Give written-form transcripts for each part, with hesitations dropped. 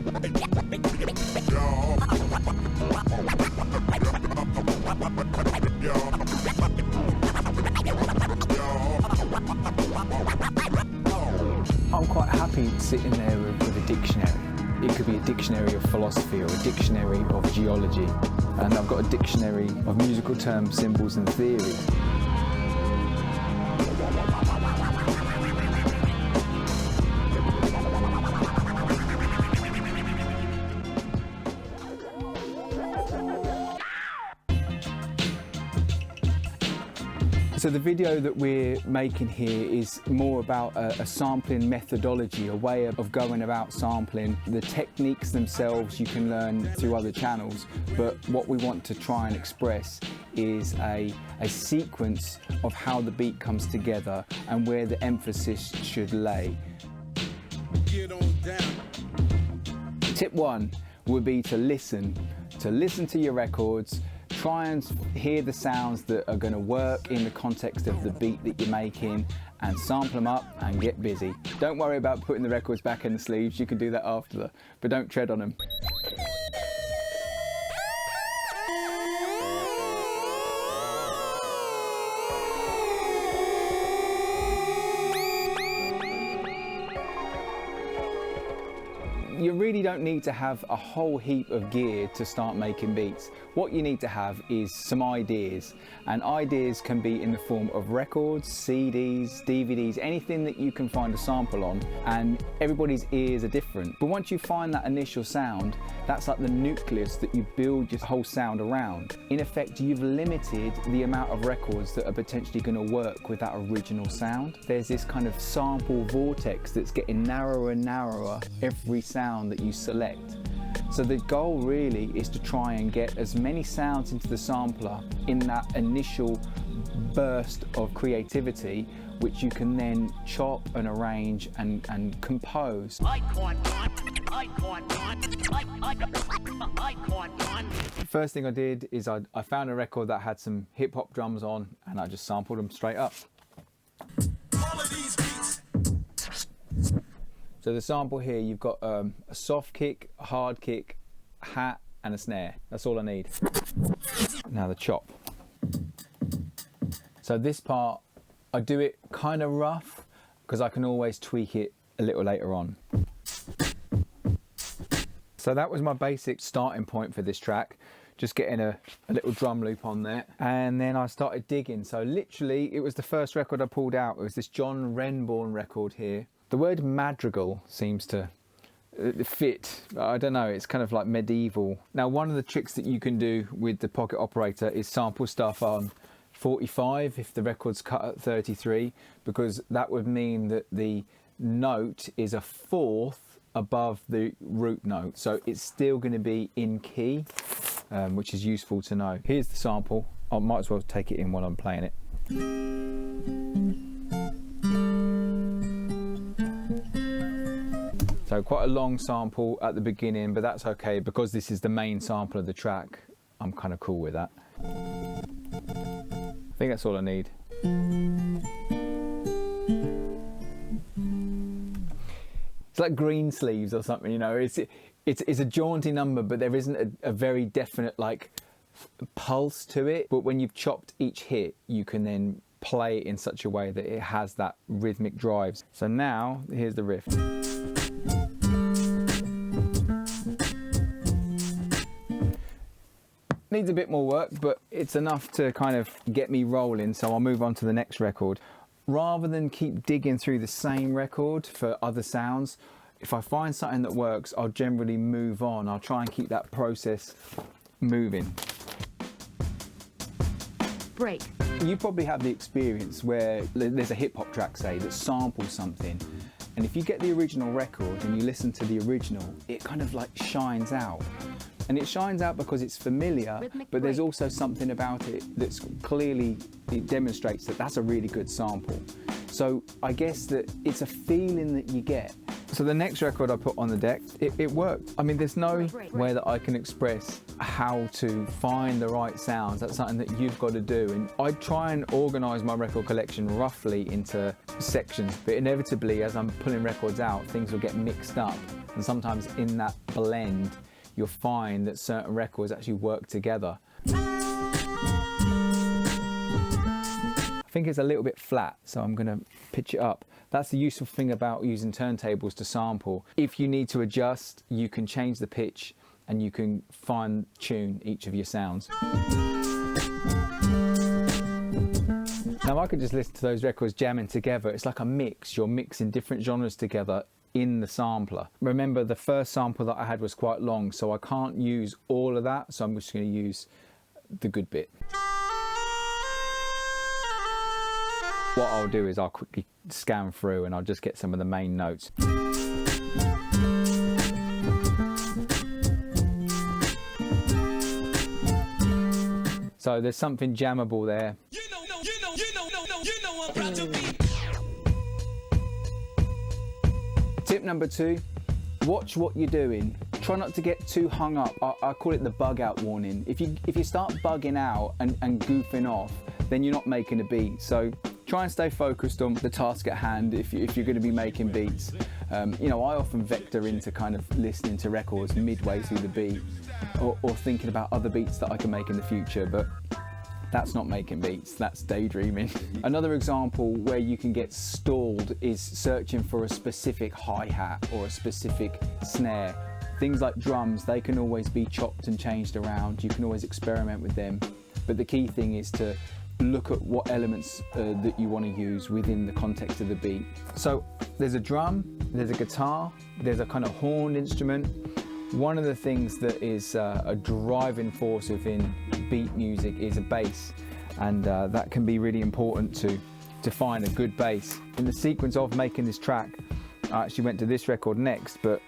I'm quite happy sitting there with a dictionary. It could be a dictionary of philosophy or a dictionary of geology. And I've got a dictionary of musical terms, symbols and theories. So the video that we're making here is more about a sampling methodology, a way of going about sampling. The techniques themselves you can learn through other channels, but what we want to try and express is a sequence of how the beat comes together and where the emphasis should lay. Get on down. Tip one would be to listen to your records. Try and hear the sounds that are going to work in the context of the beat that you're making and sample them up and get busy. Don't worry about putting the records back in the sleeves, you can do that after, but don't tread on them. You really don't need to have a whole heap of gear to start making beats. What you need to have is some ideas, and ideas can be in the form of records, CDs, DVDs, anything that you can find a sample on, and everybody's ears are different. But once you find that initial sound, that's like the nucleus that you build your whole sound around. In effect, you've limited the amount of records that are potentially going to work with that original sound. There's this kind of sample vortex that's getting narrower and narrower every sound that you select. So the goal really is to try and get as many sounds into the sampler in that initial burst of creativity, which you can then chop and arrange and compose. First thing I did is I found a record that had some hip hop drums on, and I just sampled them straight up. All of these beats. So the sample here, you've got a soft kick, a hard kick, a hat and a snare. That's all I need. Now the chop. So this part, I do it kind of rough because I can always tweak it a little later on. So that was my basic starting point for this track. Just getting a little drum loop on there. And then I started digging. So literally, it was the first record I pulled out. It was this John Renbourn record here. The word madrigal seems to fit. I don't know, it's kind of like medieval. Now, one of the tricks that you can do with the pocket operator is sample stuff on 45 if the record's cut at 33, because that would mean that the note is a fourth above the root note. So it's still going to be in key, which is useful to know. Here's the sample. I might as well take it in while I'm playing it. So quite a long sample at the beginning, but that's okay because this is the main sample of the track. I'm kind of cool with that. I think that's all I need. It's like green sleeves or something, you know. It's a jaunty number, but there isn't a very definite like pulse to it. But when you've chopped each hit, you can then play it in such a way that it has that rhythmic drive. So now here's the riff. Needs a bit more work, but it's enough to kind of get me rolling, so I'll move on to the next record. Rather than keep digging through the same record for other sounds, if I find something that works, I'll generally move on. I'll try and keep that process moving. Break. You probably have the experience where there's a hip-hop track, say, that samples something, and if you get the original record and you listen to the original, it kind of like shines out. And it shines out because it's familiar, but there's also something about it that's clearly, it demonstrates that that's a really good sample. So I guess that it's a feeling that you get. So the next record I put on the deck, it worked. I mean, there's no way that I can express how to find the right sounds. That's something that you've got to do. And I try and organise my record collection roughly into sections, but inevitably as I'm pulling records out, things will get mixed up. And sometimes in that blend, you'll find that certain records actually work together. I think it's a little bit flat, so I'm gonna pitch it up. That's the useful thing about using turntables to sample. If you need to adjust, you can change the pitch and you can fine tune each of your sounds. Now I could just listen to those records jamming together. It's like a mix. You're mixing different genres together in the sampler. Remember, the first sample that I had was quite long, so I can't use all of that, so I'm just going to use the good bit. What I'll do is I'll quickly scan through and I'll just get some of the main notes. So there's something jammable there. Tip number 2, watch what you're doing. Try not to get too hung up. I call it the bug out warning. If you start bugging out and goofing off, then you're not making a beat. So try and stay focused on the task at hand if you're going to be making beats. You know, I often vector into kind of listening to records midway through the beat, or thinking about other beats that I can make in the future, but that's not making beats, that's daydreaming. Another example where you can get stalled is searching for a specific hi-hat or a specific snare. Things like drums, they can always be chopped and changed around. You can always experiment with them. But the key thing is to look at what elements that you want to use within the context of the beat. So there's a drum, there's a guitar, there's a kind of horned instrument. One of the things that is a driving force within beat music is a bass, and that can be really important to find a good bass. In the sequence of making this track, I actually went to this record next, but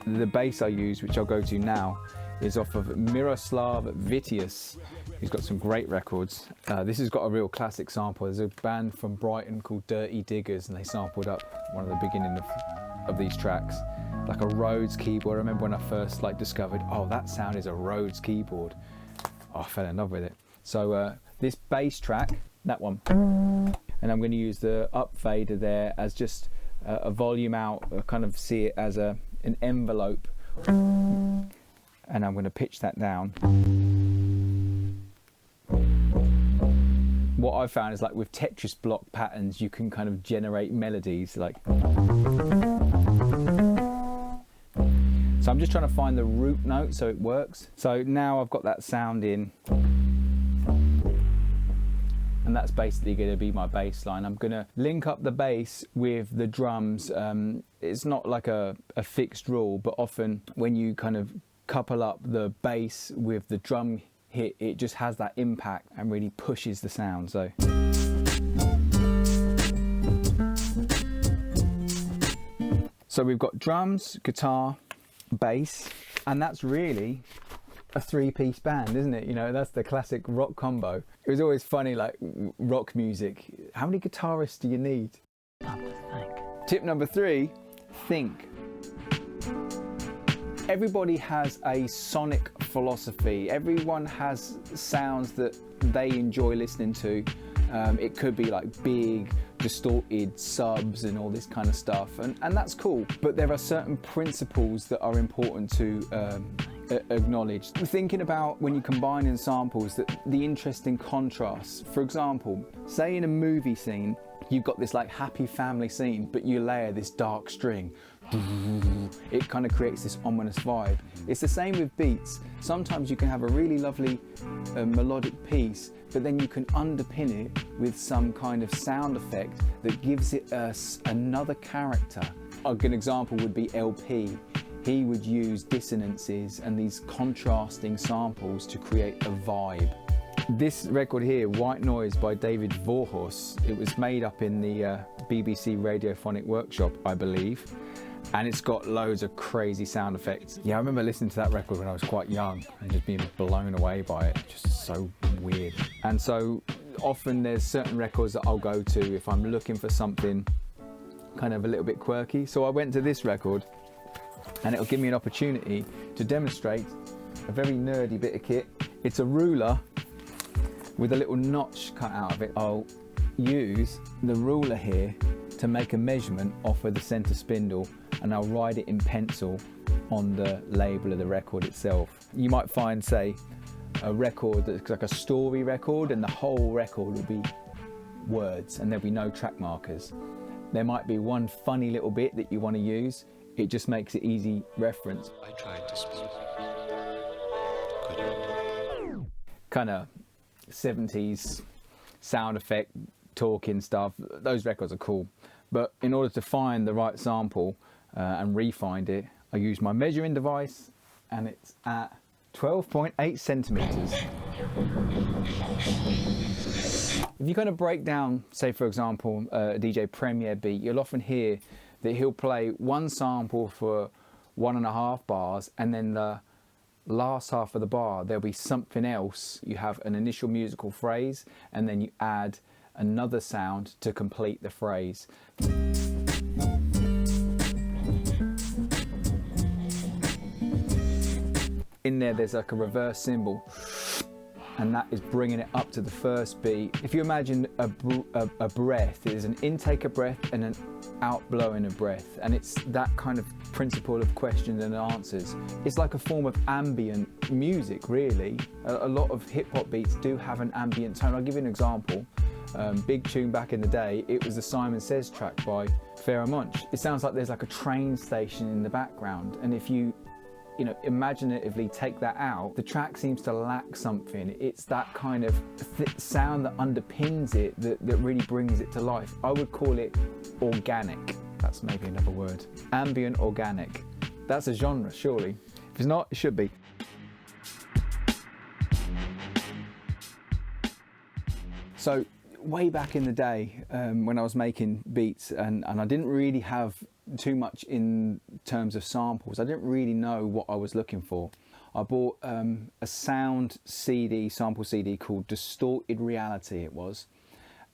the bass I use, which I'll go to now, is off of Miroslav Vitius. He's got some great records. This has got a real classic sample. There's a band from Brighton called Dirty Diggers, and they sampled up one of the beginning of these tracks, like a Rhodes keyboard. I remember when I first discovered, oh, that sound is a Rhodes keyboard. Oh, I fell in love with it. So this bass track, that one, and I'm going to use the up fader there as just a volume out. I kind of see it as an envelope, and I'm going to pitch that down. What I've found is, like with Tetris block patterns, you can kind of generate melodies like. So I'm just trying to find the root note so it works. So now I've got that sound in, and that's basically going to be my bass line. I'm going to link up the bass with the drums. It's not like a fixed rule, but often when you kind of couple up the bass with the drum hit, it just has that impact and really pushes the sound. So we've got drums, guitar, bass, and that's really a 3-piece band, isn't it? You know, that's the classic rock combo. It was always funny, like rock music, how many guitarists do you need? Tip number 3, think. Everybody has a sonic philosophy. Everyone has sounds that they enjoy listening to. It could be like big, distorted subs and all this kind of stuff, and that's cool. But there are certain principles that are important to acknowledge. Thinking about when you combine in samples, that the interesting contrasts. For example, say in a movie scene, you've got this like happy family scene, but you layer this dark string. It kind of creates this ominous vibe. It's the same with beats. Sometimes you can have a really lovely melodic piece, but then you can underpin it with some kind of sound effect that gives it another character. A good example would be LP. He would use dissonances and these contrasting samples to create a vibe. This record here, White Noise by David Vorhorse, it was made up in the BBC Radiophonic Workshop, I believe. And it's got loads of crazy sound effects. Yeah, I remember listening to that record when I was quite young and just being blown away by it. Just so weird. And so often there's certain records that I'll go to if I'm looking for something kind of a little bit quirky. So I went to this record, and it'll give me an opportunity to demonstrate a very nerdy bit of kit. It's a ruler with a little notch cut out of it. I'll use the ruler here to make a measurement off of the center spindle, and I'll write it in pencil on the label of the record itself. You might find, say, a record that's like a story record, and the whole record will be words and there'll be no track markers. There might be one funny little bit that you want to use. It just makes it easy reference. I tried to speak. Couldn't. Kind of 70s sound effect talking stuff. Those records are cool. But in order to find the right sample and re-find it, I use my measuring device, and it's at 12.8 centimeters. If you kind of break down, say for example, a DJ Premier beat, you'll often hear that he'll play one sample for 1.5 bars, and then the last half of the bar there'll be something else. You have an initial musical phrase, and then you add another sound to complete the phrase. In there's like a reverse cymbal, and that is bringing it up to the first beat. If you imagine a breath, there's an intake of breath and an outblowing of breath, and it's that kind of principle of questions and answers. It's like a form of ambient music, really. A lot of hip-hop beats do have an ambient tone. I'll give you an example. Big tune back in the day, it was the Simon Says track by Pharoah Monch. It sounds like there's like a train station in the background, and if you imaginatively take that out, the track seems to lack something. It's that kind of sound that underpins it that really brings it to life. I would call it organic. That's maybe another word. Ambient organic. That's a genre, surely. If it's not, it should be. So way back in the day, when I was making beats, and I didn't really have too much in terms of samples, I didn't really know what I was looking for. I bought a sound CD, sample CD called Distorted Reality it was,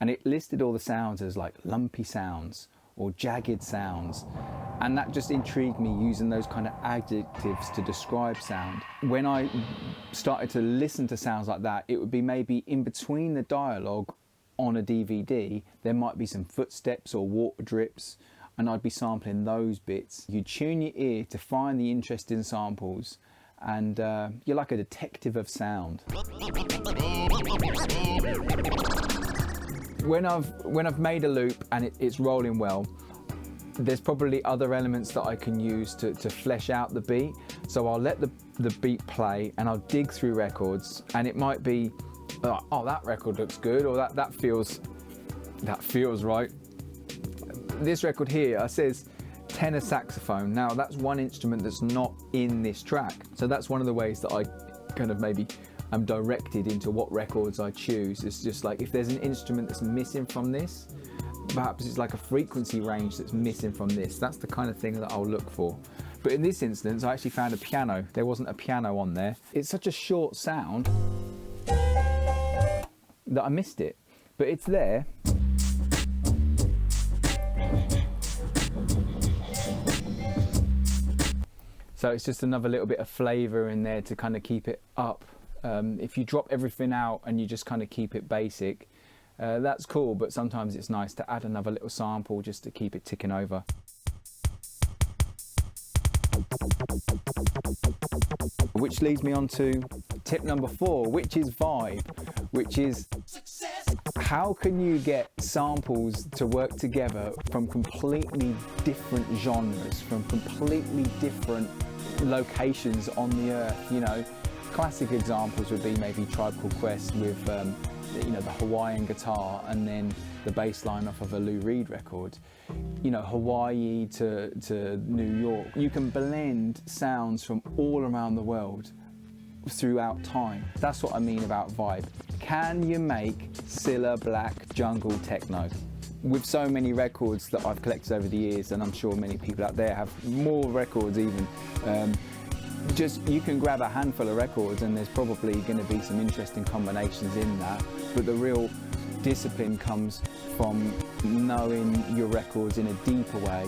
and it listed all the sounds as like lumpy sounds or jagged sounds, and that just intrigued me, using those kind of adjectives to describe sound. When I started to listen to sounds like that, it would be maybe in between the dialogue on a DVD, there might be some footsteps or water drips, and I'd be sampling those bits. You tune your ear to find the interesting samples, and you're like a detective of sound. When I've made a loop and it's rolling well, there's probably other elements that I can use to flesh out the beat. So I'll let the beat play, and I'll dig through records, and it might be, oh, that record looks good, or that feels right. This record here, it says tenor saxophone. Now that's one instrument that's not in this track. So that's one of the ways that I kind of maybe am directed into what records I choose. It's just like, if there's an instrument that's missing from this, perhaps it's like a frequency range that's missing from this. That's the kind of thing that I'll look for. But in this instance, I actually found a piano. There wasn't a piano on there. It's such a short sound that I missed it, but it's there. So it's just another little bit of flavour in there to kind of keep it up. If you drop everything out and you just kind of keep it basic, that's cool, but sometimes it's nice to add another little sample just to keep it ticking over. Which leads me on to tip number 4, which is vibe, which is how can you get samples to work together from completely different genres, from completely different locations on the earth. Classic examples would be maybe Tribe Called Quest with the Hawaiian guitar, and then the bass line off of a Lou Reed record. Hawaii to New York. You can blend sounds from all around the world throughout time. That's what I mean about vibe. Can you make Cilla Black jungle techno? With so many records that I've collected over the years, and I'm sure many people out there have more records even, you can grab a handful of records and there's probably going to be some interesting combinations in that, but the real discipline comes from knowing your records in a deeper way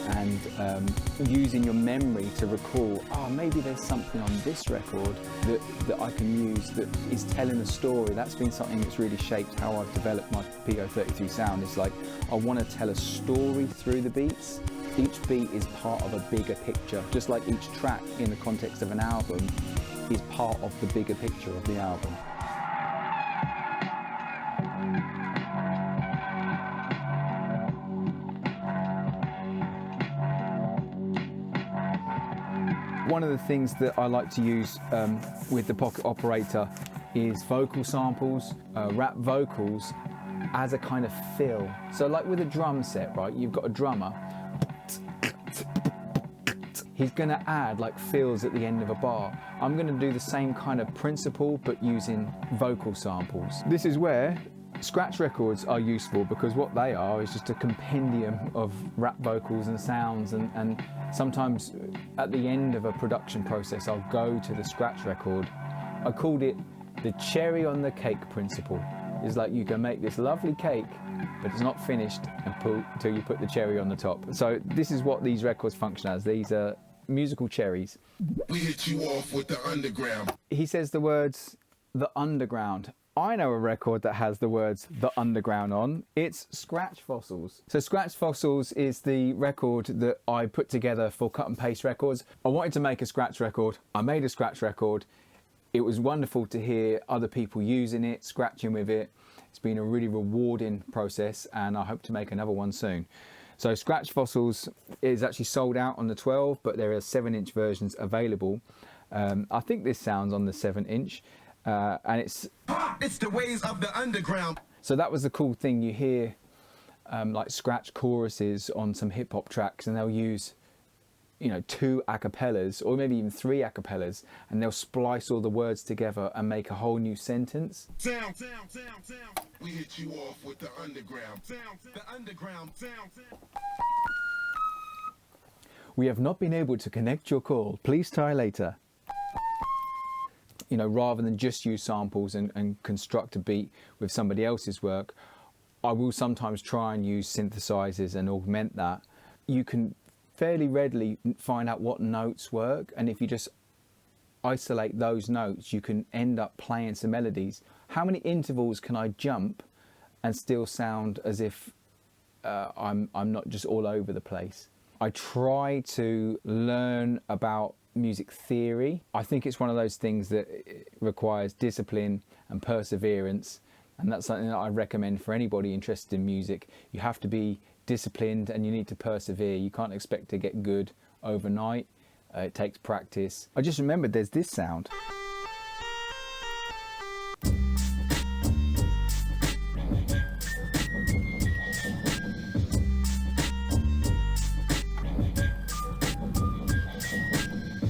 and using your memory to recall, oh, maybe there's something on this record that I can use that is telling a story. That's been something that's really shaped how I've developed my PO-33 sound. It's like I want to tell a story through the beats. Each beat is part of a bigger picture, just like each track in the context of an album is part of the bigger picture of the album. One of the things that I like to use with the Pocket Operator is vocal samples, rap vocals as a kind of fill. So like with a drum set, right, you've got a drummer, he's gonna add like fills at the end of a bar. I'm gonna do the same kind of principle but using vocal samples. This is where scratch records are useful, because what they are is just a compendium of rap vocals and sounds, and sometimes at the end of a production process I'll go to the scratch record. I called it the cherry on the cake principle. It's like you can make this lovely cake but it's not finished until you put the cherry on the top. So this is what these records function as. These are musical cherries. We hit you off with the underground. He says the words the underground. I know a record that has the words The Underground on. It's Scratch Fossils. So Scratch Fossils is the record that I put together for Cut and Paste Records. I wanted to make a scratch record. I made a scratch record. It was wonderful to hear other people using it, scratching with it. It's been a really rewarding process, and I hope to make another one soon. So Scratch Fossils is actually sold out on the 12, but there are 7-inch versions available. I think this sounds on the 7-inch. And it's the ways of the underground. So that was the cool thing. You hear like scratch choruses on some hip hop tracks, and they'll use, you know, 2 acapellas or maybe even 3 acapellas, and they'll splice all the words together and make a whole new sentence. Sound. We hit you off with the underground. Sound. The underground. Sound. We have not been able to connect your call. Please try later. You know, rather than just use samples and construct a beat with somebody else's work, I will sometimes try and use synthesizers and augment that. You can fairly readily find out what notes work, and if you just isolate those notes, you can end up playing some melodies. How many intervals can I jump and still sound as if I'm not just all over the place? I try to learn about music theory. I think it's one of those things that requires discipline and perseverance, and that's something that I recommend for anybody interested in music. You have to be disciplined and you need to persevere. You can't expect to get good overnight. It takes practice. I just remembered there's this sound.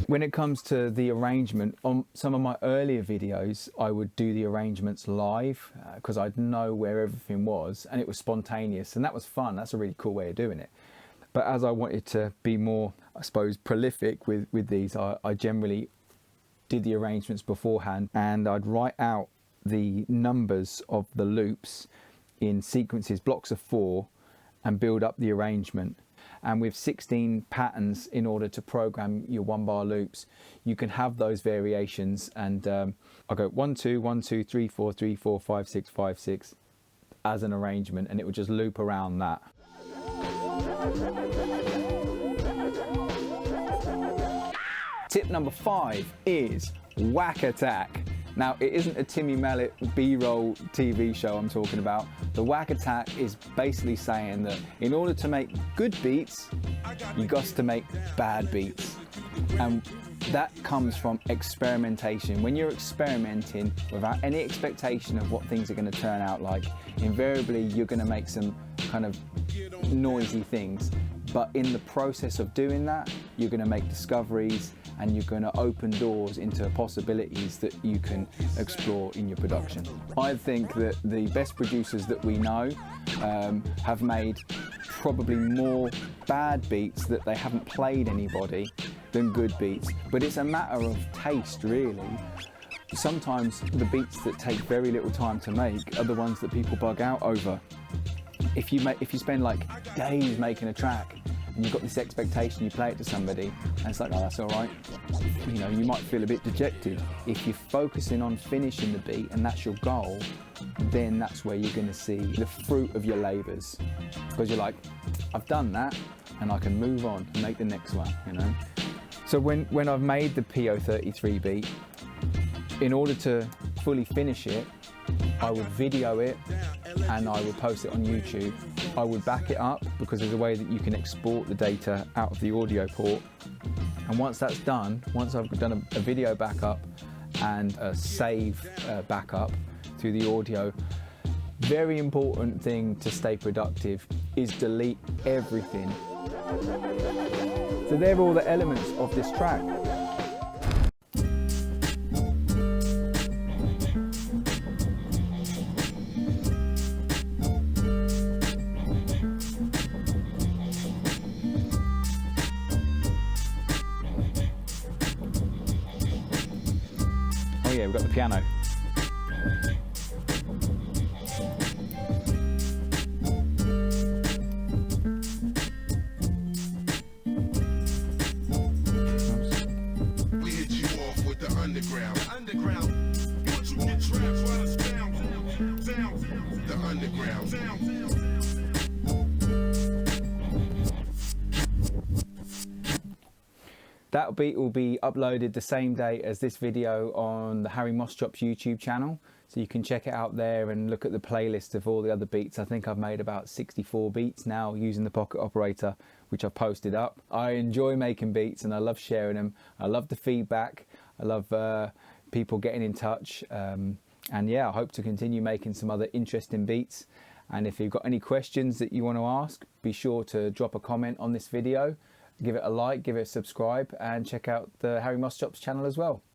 When it comes to the arrangement, on some of my earlier videos, I would do the arrangements live because I'd know where everything was, and it was spontaneous, and that was fun. That's a really cool way of doing it. But as I wanted to be more, I suppose, prolific with these, I generally did the arrangements beforehand, and I'd write out the numbers of the loops in sequences, blocks of 4, and build up the arrangement. And with 16 patterns in order to program your 1-bar loops, you can have those variations. And I'll go 1 2 1 2 3 4 3 4 5 6 5 6 as an arrangement, and it would just loop around that. Tip number 5 is Wack Attack. Now, it isn't a Timmy Mallet B-roll TV show I'm talking about. The Wack Attack is basically saying that in order to make good beats, you got to make bad beats. And that comes from experimentation. When you're experimenting without any expectation of what things are going to turn out like, invariably you're going to make some kind of noisy things. But in the process of doing that, you're going to make discoveries, and you're going to open doors into possibilities that you can explore in your production. I think that the best producers that we know have made probably more bad beats that they haven't played anybody than good beats, but it's a matter of taste, really. Sometimes the beats that take very little time to make are the ones that people bug out over. If you spend like days making a track and you've got this expectation, you play it to somebody and it's like, oh, that's all right. You know, you might feel a bit dejected. If you're focusing on finishing the beat and that's your goal, then that's where you're going to see the fruit of your labours, because you're like, I've done that and I can move on and make the next one, you know. So when I've made the PO-33 beat, in order to fully finish it, I would video it and I would post it on YouTube. I would back it up because there's a way that you can export the data out of the audio port. And once that's done, once I've done a video backup and a save backup through the audio, very important thing to stay productive is delete everything. So they're all the elements of this track. Oh yeah, we've got the piano. We hit you off with the underground. The underground. Once you get trapped, while it's down. The underground. That beat will be uploaded the same day as this video on the Harry Moschops YouTube channel. So you can check it out there and look at the playlist of all the other beats. I think I've made about 64 beats now using the Pocket Operator, which I've posted up. I enjoy making beats and I love sharing them. I love the feedback. I love people getting in touch. And yeah, I hope to continue making some other interesting beats. And if you've got any questions that you want to ask, be sure to drop a comment on this video. Give it a like, give it a subscribe, and check out the Harry Moschops channel as well.